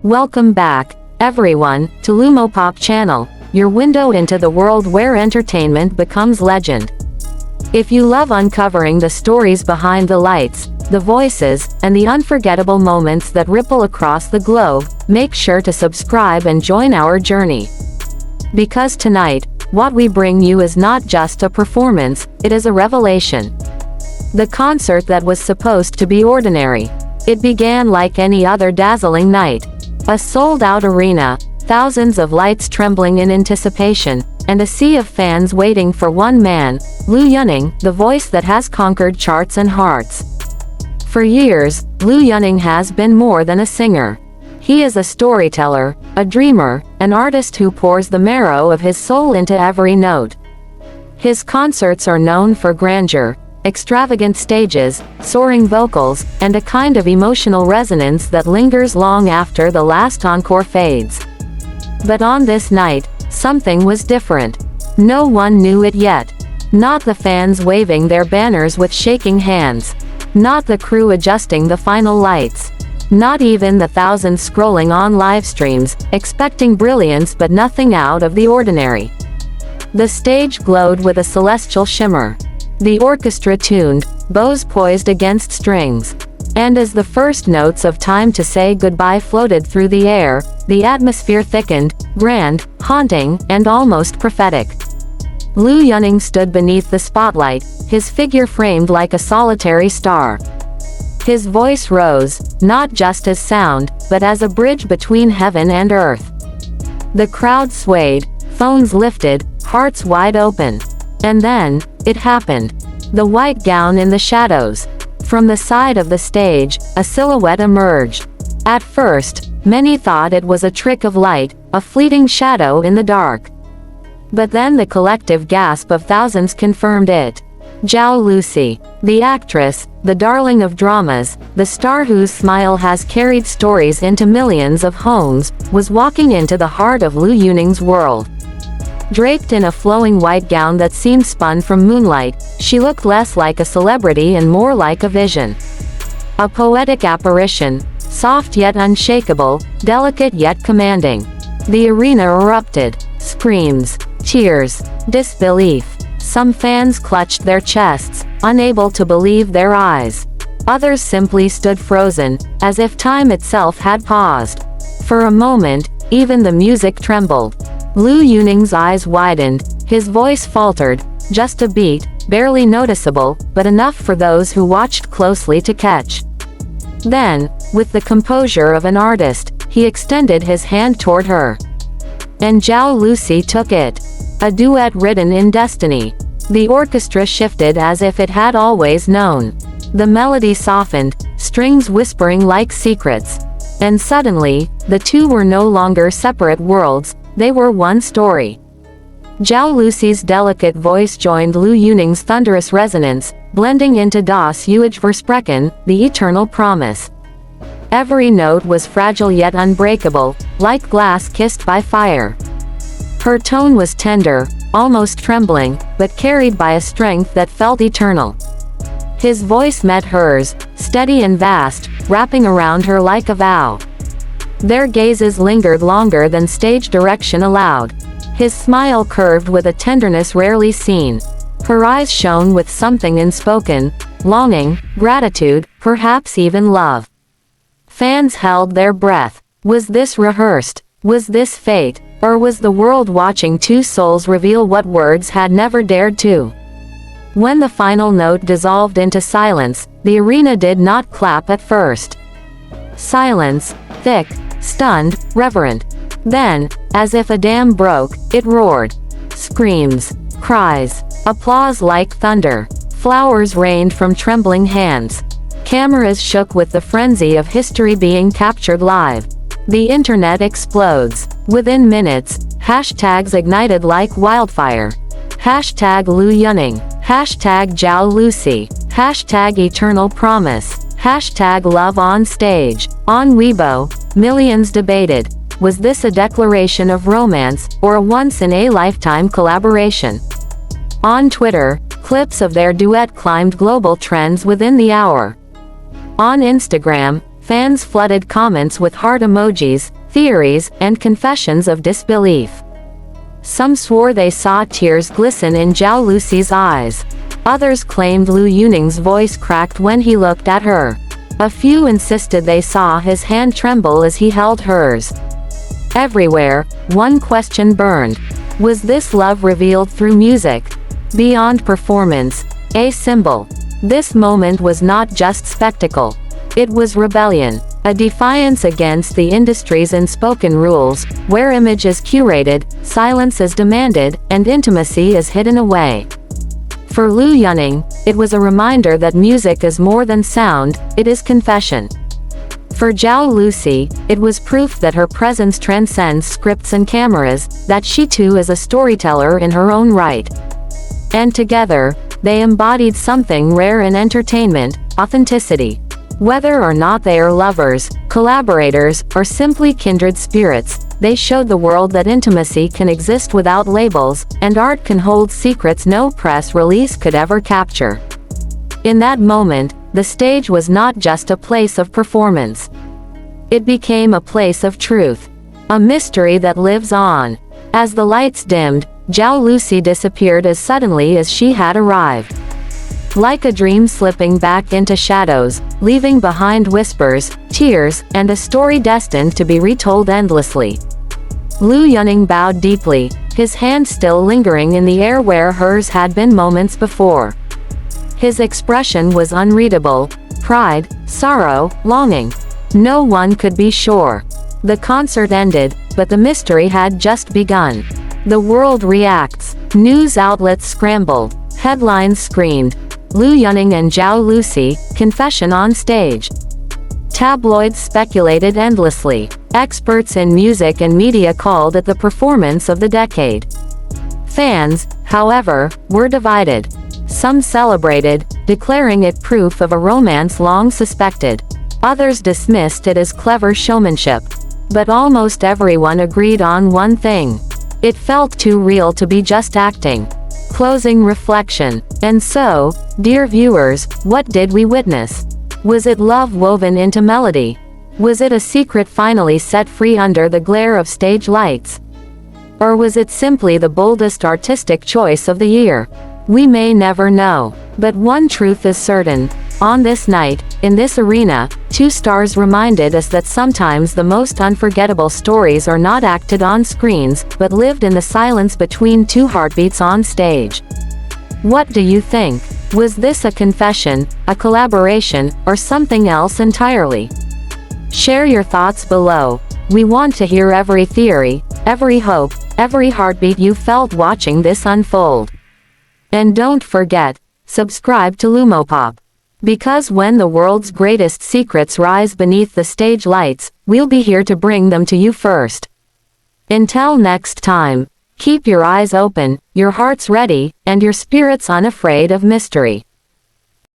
Welcome back, everyone, to Lumopop channel, your window into the world where entertainment becomes legend. If you love uncovering the stories behind the lights, the voices, and the unforgettable moments that ripple across the globe, make sure to subscribe and join our journey. Because tonight, what we bring you is not just a performance, it is a revelation. The concert that was supposed to be ordinary. It began like any other dazzling night. A sold-out arena, thousands of lights trembling in anticipation, and a sea of fans waiting for one man, Liu Yuning, the voice that has conquered charts and hearts. For years, Liu Yuning has been more than a singer. He is a storyteller, a dreamer, an artist who pours the marrow of his soul into every note. His concerts are known for grandeur, extravagant stages, soaring vocals, and a kind of emotional resonance that lingers long after the last encore fades. But on this night, something was different. No one knew it yet. Not the fans waving their banners with shaking hands. Not the crew adjusting the final lights. Not even the thousands scrolling on live streams, expecting brilliance but nothing out of the ordinary. The stage glowed with a celestial shimmer. The orchestra tuned, bows poised against strings. And as the first notes of Time to Say Goodbye floated through the air, the atmosphere thickened, grand, haunting, and almost prophetic. Liu Yuning stood beneath the spotlight, his figure framed like a solitary star. His voice rose, not just as sound, but as a bridge between heaven and earth. The crowd swayed, phones lifted, hearts wide open. And then, it happened. The white gown in the shadows. From the side of the stage, a silhouette emerged. At first, many thought it was a trick of light, a fleeting shadow in the dark. But then the collective gasp of thousands confirmed it. Zhao Lusi, the actress, the darling of dramas, the star whose smile has carried stories into millions of homes, was walking into the heart of Liu Yuning's world. Draped in a flowing white gown that seemed spun from moonlight, she looked less like a celebrity and more like a vision. A poetic apparition, soft yet unshakable, delicate yet commanding. The arena erupted. Screams, cheers, disbelief. Some fans clutched their chests, unable to believe their eyes. Others simply stood frozen, as if time itself had paused. For a moment, even the music trembled. Liu Yuning's eyes widened, his voice faltered, just a beat, barely noticeable, but enough for those who watched closely to catch. Then, with the composure of an artist, he extended his hand toward her. And Zhao Lusi took it. A duet written in destiny. The orchestra shifted as if it had always known. The melody softened, strings whispering like secrets. And suddenly, the two were no longer separate worlds, they were one story. Zhao Lusi's delicate voice joined Liu Yuning's thunderous resonance, blending into Das Ewige Versprechen, the eternal promise. Every note was fragile yet unbreakable, like glass kissed by fire. Her tone was tender, almost trembling, but carried by a strength that felt eternal. His voice met hers, steady and vast, wrapping around her like a vow. Their gazes lingered longer than stage direction allowed. His smile curved with a tenderness rarely seen. Her eyes shone with something unspoken, longing, gratitude, perhaps even love. Fans held their breath. Was this rehearsed? Was this fate? Or was the world watching two souls reveal what words had never dared to? When the final note dissolved into silence, the arena did not clap at first. Silence, thick, stunned, reverent. Then, as if a dam broke, it roared. Screams, cries, applause like thunder. Flowers rained from trembling hands. Cameras shook with the frenzy of history being captured live. The internet explodes. Within minutes, hashtags ignited like wildfire. Hashtag Liu Yuning. Hashtag Zhao Lusi. Hashtag Eternal Promise. Hashtag Love on Stage. On Weibo, millions debated. Was this a declaration of romance, or a once-in-a-lifetime collaboration? On Twitter, clips of their duet climbed global trends within the hour. On Instagram, fans flooded comments with heart emojis, theories, and confessions of disbelief. Some swore they saw tears glisten in Zhao Lusi's eyes. Others claimed Liu Yuning's voice cracked when he looked at her. A few insisted they saw his hand tremble as he held hers. Everywhere, one question burned. Was this love revealed through music? Beyond performance, a symbol. This moment was not just spectacle. It was rebellion, a defiance against the industry's unspoken rules, where image is curated, silence is demanded, and intimacy is hidden away. For Liu Yuning, it was a reminder that music is more than sound, it is confession. For Zhao Lusi, it was proof that her presence transcends scripts and cameras, that she too is a storyteller in her own right. And together, they embodied something rare in entertainment: authenticity. Whether or not they are lovers, collaborators, or simply kindred spirits, they showed the world that intimacy can exist without labels, and art can hold secrets no press release could ever capture. In that moment, the stage was not just a place of performance. It became a place of truth. A mystery that lives on. As the lights dimmed, Zhao Lusi disappeared as suddenly as she had arrived. Like a dream slipping back into shadows, leaving behind whispers, tears, and a story destined to be retold endlessly. Liu Yuning bowed deeply, his hand still lingering in the air where hers had been moments before. His expression was unreadable: pride, sorrow, longing. No one could be sure. The concert ended, but the mystery had just begun. The world reacts. News outlets scramble. Headlines screamed: Liu Yuning and Zhao Lusi, confession on stage. Tabloids speculated endlessly. Experts in music and media called it the performance of the decade. Fans, however, were divided. Some celebrated, declaring it proof of a romance long suspected. Others dismissed it as clever showmanship. But almost everyone agreed on one thing: it felt too real to be just acting. Closing reflection. And so, dear viewers, what did we witness? Was it love woven into melody? Was it a secret finally set free under the glare of stage lights? Or was it simply the boldest artistic choice of the year? We may never know. But one truth is certain. On this night, in this arena, two stars reminded us that sometimes the most unforgettable stories are not acted on screens, but lived in the silence between two heartbeats on stage. What do you think? Was this a confession, a collaboration, or something else entirely? Share your thoughts below. We want to hear every theory, every hope, every heartbeat you felt watching this unfold. And don't forget, subscribe to Lumopop. Because when the world's greatest secrets rise beneath the stage lights, we'll be here to bring them to you first. Until next time, keep your eyes open, your hearts ready, and your spirits unafraid of mystery.